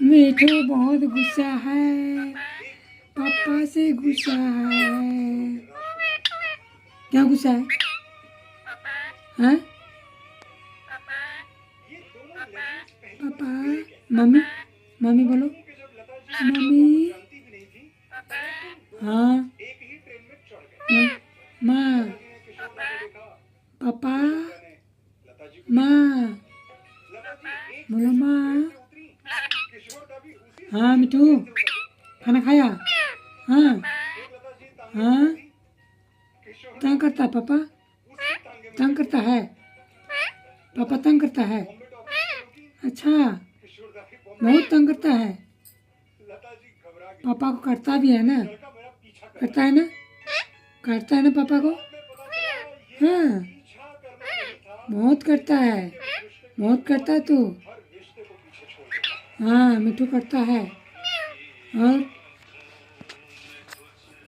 मिठू बहुत गुस्सा है, पापा से गुस्सा है। क्या गुस्सा है? हाँ पापा। मम्मी मम्मी बोलो, मम्मी। हाँ माँ, पापा, माँ बोलो, माँ। हाँ मिठू, खाना खाया? हाँ हाँ। तंग करता है पापा, तंग करता है पापा, तंग करता है। अच्छा, बहुत तंग करता है। पापा को करता भी है ना, करता है ना, करता है ना पापा को। हाँ बहुत करता है, बहुत करता है तू। हाँ मिठू करता है। और